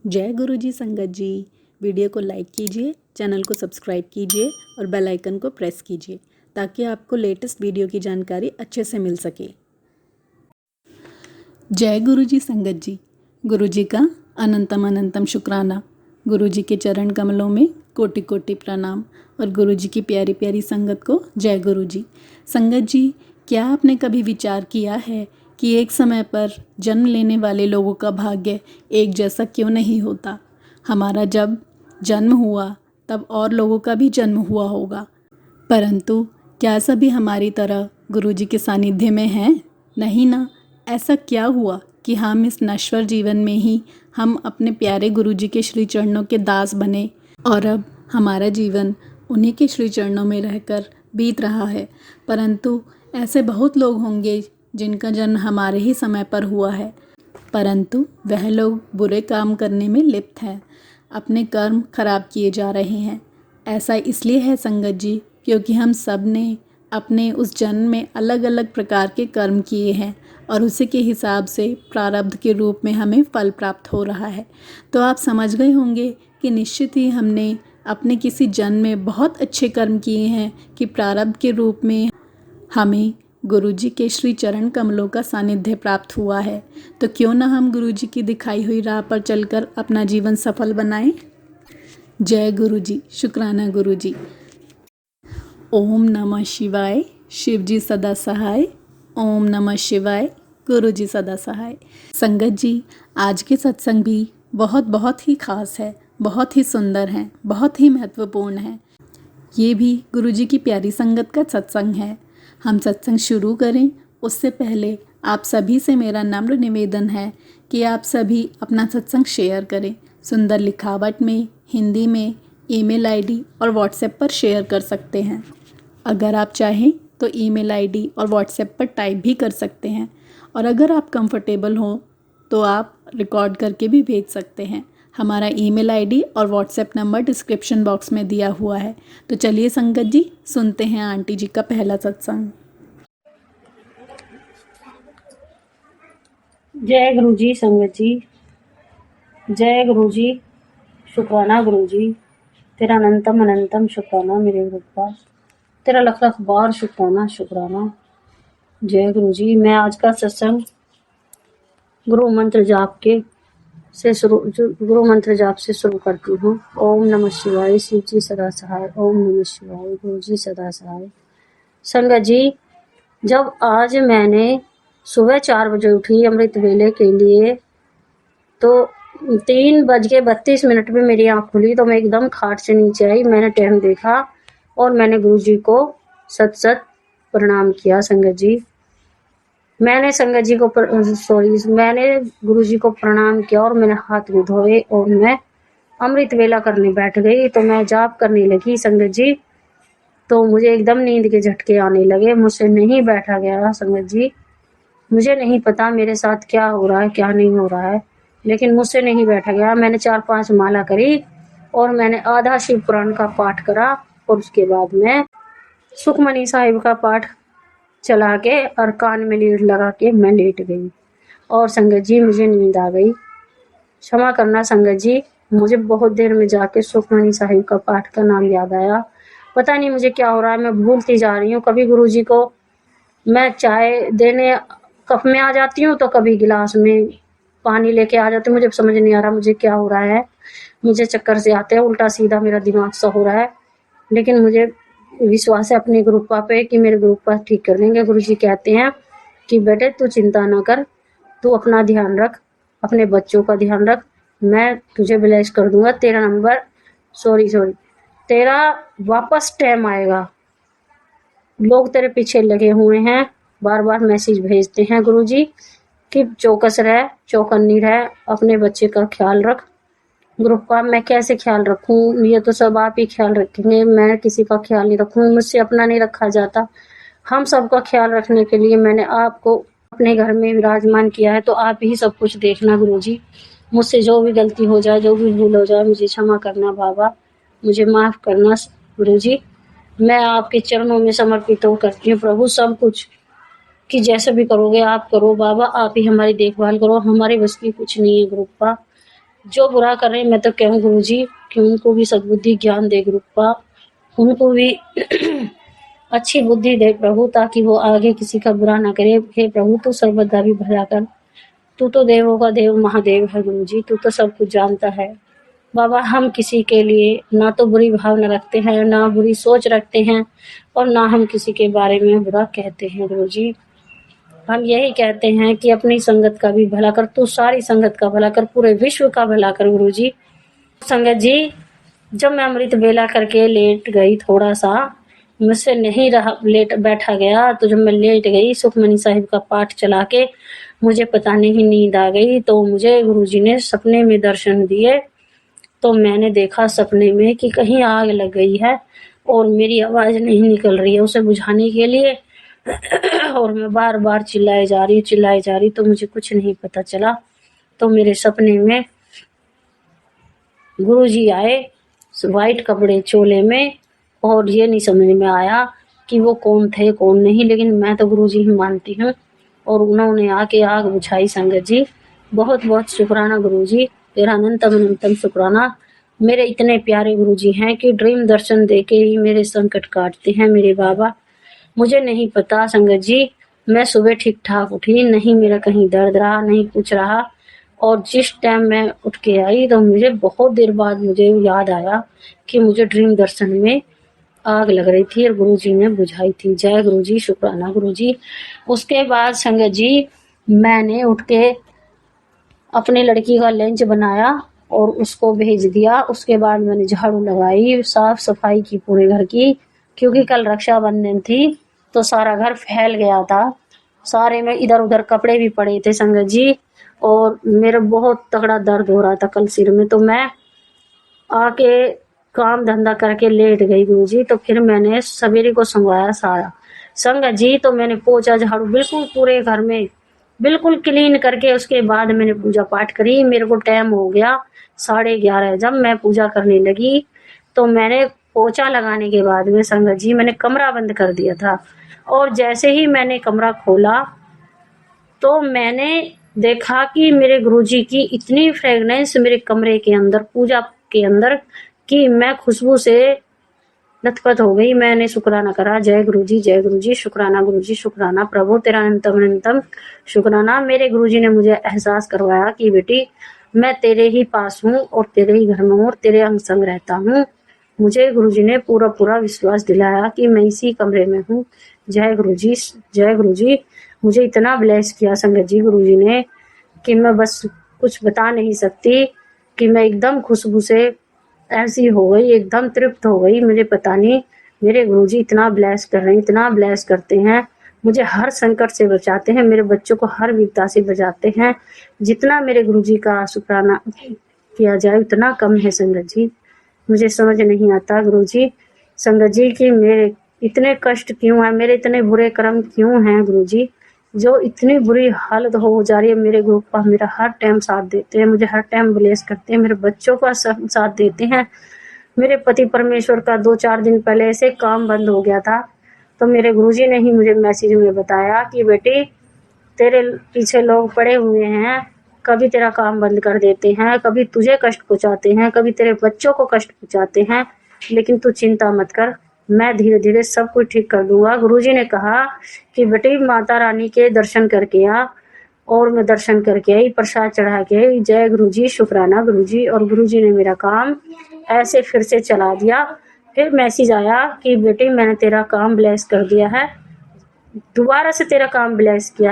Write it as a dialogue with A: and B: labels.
A: जय गुरु जी संगत जी। वीडियो को लाइक कीजिए, चैनल को सब्सक्राइब कीजिए और बेल आइकन को प्रेस कीजिए ताकि आपको लेटेस्ट वीडियो की जानकारी अच्छे से मिल सके। जय गुरु जी संगत जी। गुरु जी का अनंतम अनंतम शुक्राना। गुरु जी के चरण कमलों में कोटि कोटि प्रणाम और गुरु जी की प्यारी प्यारी संगत को जय गुरु जी। संगत जी, क्या आपने कभी विचार किया है कि एक समय पर जन्म लेने वाले लोगों का भाग्य एक जैसा क्यों नहीं होता? हमारा जब जन्म हुआ तब और लोगों का भी जन्म हुआ होगा, परंतु क्या सभी हमारी तरह गुरु जी के सानिध्य में हैं? नहीं ना। ऐसा क्या हुआ कि हम इस नश्वर जीवन में ही हम अपने प्यारे गुरु जी के श्री चरणों के दास बने और अब हमारा जीवन उन्हीं के श्री चरणों में रहकर बीत रहा है। परंतु ऐसे बहुत लोग होंगे जिनका जन्म हमारे ही समय पर हुआ है, परंतु वह लोग बुरे काम करने में लिप्त हैं, अपने कर्म खराब किए जा रहे हैं। ऐसा इसलिए है संगत जी क्योंकि हम सब ने अपने उस जन्म में अलग अलग प्रकार के कर्म किए हैं और उसी के हिसाब से प्रारब्ध के रूप में हमें फल प्राप्त हो रहा है। तो आप समझ गए होंगे कि निश्चित ही हमने अपने किसी जन्म में बहुत अच्छे कर्म किए हैं कि प्रारब्ध के रूप में हमें गुरु जी के श्री चरण कमलों का सानिध्य प्राप्त हुआ है। तो क्यों ना हम गुरु जी की दिखाई हुई राह पर चलकर अपना जीवन सफल बनाएं। जय गुरु जी। शुक्राना गुरु जी। ओम नमः शिवाय। शिव जी सदा सहाय। ओम नमः शिवाय। गुरु जी सदा सहाय। संगत जी, आज के सत्संग भी बहुत ही खास है, बहुत ही सुंदर है, बहुत ही महत्वपूर्ण है। ये भी गुरु जी की प्यारी संगत का सत्संग है। हम सत्संग शुरू करें उससे पहले आप सभी से मेरा नम्र निवेदन है कि आप सभी अपना सत्संग शेयर करें। सुंदर लिखावट में, हिंदी में, ईमेल आईडी और व्हाट्सएप पर शेयर कर सकते हैं। अगर आप चाहें तो ईमेल आईडी और व्हाट्सएप पर टाइप भी कर सकते हैं और अगर आप कंफर्टेबल हो तो आप रिकॉर्ड करके भी भेज सकते हैं। हमारा ईमेल आईडी और व्हाट्सएप नंबर डिस्क्रिप्शन बॉक्स में दिया हुआ है। तो चलिए संगत जी, सुनते हैं आंटी जी का पहला सत्संग।
B: जय गुरु जी संगत जी। जय गुरु जी। शुक्राना गुरु जी, तेरा अनंतम अनंतम शुक्राना मेरे गुरुपा, तेरा लख लख बार शुक्राना। जय गुरु जी। मैं आज का सत्संग गुरु मंत्र जाप से शुरू करती हूँ। ओम नमः शिवाय। शिव जी सदा सहाय। ओम नमः शिवाय। गुरु जी सदा सहाय। संगत जी, जब आज मैंने सुबह 4 बजे उठी अमृत वेले के लिए, तो 3:32 में मेरी आँख खुली तो मैं एकदम खाट से नीचे आई। मैंने टाइम देखा और मैंने गुरु जी को सत सत प्रणाम किया। संगत जी, मैंने गुरु जी को प्रणाम किया और मैंने हाथ भी धोए और मैं अमृत वेला करने बैठ गई। तो मैं जाप करने लगी संगत जी, तो मुझे एकदम नींद के झटके आने लगे। मुझसे नहीं बैठा गया संगत जी। मुझे नहीं पता मेरे साथ क्या हो रहा है, क्या नहीं हो रहा है, लेकिन मुझसे नहीं बैठा गया। मैंने 4-5 माला करी और मैंने आधा शिव पुराण का पाठ करा और उसके बाद मैं सुखमनी साहिब का पाठ चला के और कान में लीड लगा के मैं लेट गई और संगत जी मुझे नींद आ गई। क्षमा करना संगत जी, मुझे बहुत देर में जाके सुखमनी साहिब का पाठ का नाम याद आया। पता नहीं मुझे क्या हो रहा है, मैं भूलती जा रही हूँ। कभी गुरु जी को मैं चाय देने कप में आ जाती हूँ तो कभी गिलास में पानी लेके आ जाती हूँ। मुझे समझ नहीं आ रहा मुझे क्या हो रहा है। मुझे चक्कर से आते हैं, उल्टा सीधा मेरा दिमाग सा हो रहा है, लेकिन मुझे विश्वास है अपने गुरुपा पे कि मेरे गुरुपा ठीक कर देंगे। गुरु जी कहते हैं कि बेटे तू चिंता ना कर, तू अपना ध्यान रख, अपने बच्चों का ध्यान रख, मैं तुझे ब्लेस कर दूंगा। तेरा वापस टाइम आएगा। लोग तेरे पीछे लगे हुए हैं, बार बार मैसेज भेजते हैं गुरु जी कि चौकस रह, चौकन्नी रह, अपने बच्चे का ख्याल रख। ग्रुप का मैं कैसे ख्याल रखूं? ये तो सब आप ही ख्याल रखेंगे, मैं किसी का ख्याल नहीं रखूंगी, मुझसे अपना नहीं रखा जाता। हम सबका ख्याल रखने के लिए मैंने आपको अपने घर में विराजमान किया है, तो आप ही सब कुछ देखना गुरु जी। मुझसे जो भी गलती हो जाए, जो भी भूल हो जाए, मुझे क्षमा करना बाबा, मुझे माफ करना गुरु जी। मैं आपके चरणों में समर्पित हो करती हूँ प्रभु सब कुछ, कि जैसे भी करोगे आप करो बाबा, आप ही हमारी देखभाल करो, हमारे बस की कुछ नहीं है गुरुपा। जो बुरा कर रहे हैं मैं तो कहूँ गुरुजी कि उनको भी सद्बुद्धि ज्ञान दे गुरुपा, उनको भी अच्छी बुद्धि दे प्रभु, ताकि वो आगे किसी का बुरा ना करे। हे प्रभु तू सर्वदा भी भला कर, तू तो देवों का देव महादेव है गुरुजी, तू तो सब कुछ जानता है। बाबा हम किसी के लिए ना तो बुरी भावना रखते हैं, ना बुरी सोच रखते हैं, और ना हम किसी के बारे में बुरा कहते हैं गुरुजी। हम यही कहते हैं कि अपनी संगत का भी भला कर, तू सारी संगत का भला कर, पूरे विश्व का भला कर गुरुजी। संगत जी, जब मैं अमृत वेला करके लेट गई, थोड़ा सा मुझसे नहीं रहा, लेट बैठा गया, तो जब मैं लेट गई सुखमनी साहिब का पाठ चला के, मुझे पता नहीं नींद आ गई, तो मुझे गुरुजी ने सपने में दर्शन दिए। तो मैंने देखा सपने में कि कहीं आग लग गई है और मेरी आवाज नहीं निकल रही है उसे बुझाने के लिए, और मैं बार बार चिल्लाए जा रही, तो मुझे कुछ नहीं पता चला। तो मेरे सपने में गुरुजी आए व्हाइट कपड़े चोले में, और ये नहीं समझ में आया कि वो कौन थे कौन नहीं, लेकिन मैं तो गुरुजी ही मानती हूँ। और उन्होंने आके आग बुझाई। संगत जी बहुत बहुत शुक्राना गुरुजी, तेरा अनंतम अनंतम शुक्राना। मेरे इतने प्यारे गुरुजी हैं कि ड्रीम दर्शन देके ही मेरे संकट काटते हैं मेरे बाबा। मुझे नहीं पता संगत जी, मैं सुबह ठीक ठाक उठी नहीं, मेरा कहीं दर्द रहा नहीं कुछ रहा। और जिस टाइम मैं उठ के आई तो मुझे बहुत देर बाद मुझे याद आया कि मुझे ड्रीम दर्शन में आग लग रही थी और गुरुजी ने बुझाई थी। जय गुरुजी, शुक्राना गुरुजी। उसके बाद संगत जी मैंने उठ के अपनी लड़की का लंच बनाया और उसको भेज दिया। उसके बाद मैंने झाड़ू लगाई, साफ सफाई की पूरे घर की, क्योंकि कल रक्षाबंधन थी तो सारा घर फैल गया था। सारे में इधर उधर कपड़े भी पड़े थे संगत जी, और मेरा बहुत तगड़ा दर्द हो रहा था कल सिर में। तो मैं आके काम धंधा करके लेट गई गुरुजी। तो फिर मैंने सवेरे को संगवाया सारा संगत जी। तो मैंने पोछा झाड़ू बिल्कुल पूरे घर में बिल्कुल क्लीन करके उसके बाद मैंने पूजा पाठ करी। मेरे को टाइम हो गया 11:30। जब मैं पूजा करने लगी तो मैंने पोछा लगाने के बाद में संगत जी मैंने कमरा बंद कर दिया था, और जैसे ही मैंने कमरा खोला तो मैंने देखा कि मेरे गुरुजी की इतनी फ्रेगनेंस मेरे कमरे के अंदर, पूजा के अंदर, कि मैं खुशबू से लथपथ हो गई। मैंने शुक्राना करा, जय गुरुजी, शुक्राना गुरुजी, शुक्राना प्रभु तेरा अनंतम अनंतम शुक्राना। मेरे गुरुजी ने मुझे एहसास करवाया कि बेटी मैं तेरे ही पास हूँ और तेरे ही घर में हूँ और तेरे अंग संग रहता हूँ। मुझे गुरुजी ने पूरा पूरा विश्वास दिलाया कि मैं इसी कमरे में हूँ। जय गुरुजी। मुझे इतना ब्लेस किया संगत जी गुरुजी ने कि मैं बस कुछ बता नहीं सकती, कि मैं एकदम खुशबू से ऐसी हो गई, एकदम तृप्त हो गई। मुझे पता नहीं, मेरे गुरुजी इतना ब्लेस कर रहे हैं, इतना ब्लेस करते हैं, मुझे हर संकट से बचाते हैं, मेरे बच्चों को हर विपदा से बचाते हैं। जितना मेरे गुरुजी का शुक्राना किया जाए उतना कम है संगत जी। मुझे समझ नहीं आता गुरुजी, संगत जी कि मेरे इतने कष्ट क्यों है, मेरे इतने बुरे कर्म क्यों हैं गुरुजी, जो इतनी बुरी हालत हो जा रही है। मेरे ग्रुप का मेरा हर टाइम साथ देते हैं, मुझे हर टाइम ब्लेस करते हैं, मेरे बच्चों का साथ देते हैं। मेरे पति परमेश्वर का 2-4 दिन पहले ऐसे काम बंद हो गया था, तो मेरे गुरुजी ने ही मुझे मैसेज में बताया कि बेटी तेरे पीछे लोग पड़े हुए हैं, कभी तेरा काम बंद कर देते हैं, कभी तुझे कष्ट पहुंचाते हैं, कभी तेरे बच्चों को कष्ट पहुंचाते हैं, लेकिन तू चिंता मत कर, मैं धीरे धीरे सब कुछ ठीक कर दूंगा। गुरुजी ने कहा कि बेटी माता रानी के दर्शन करके आ, और मैं दर्शन करके आई, प्रसाद चढ़ा के आई। जय गुरुजी, शुक्राना गुरुजी। और गुरुजी ने मेरा काम ऐसे फिर से चला दिया। फिर मैसेज आया कि बेटी मैंने तेरा काम ब्लेस कर दिया है, दोबारा से तेरा काम ब्लेस किया।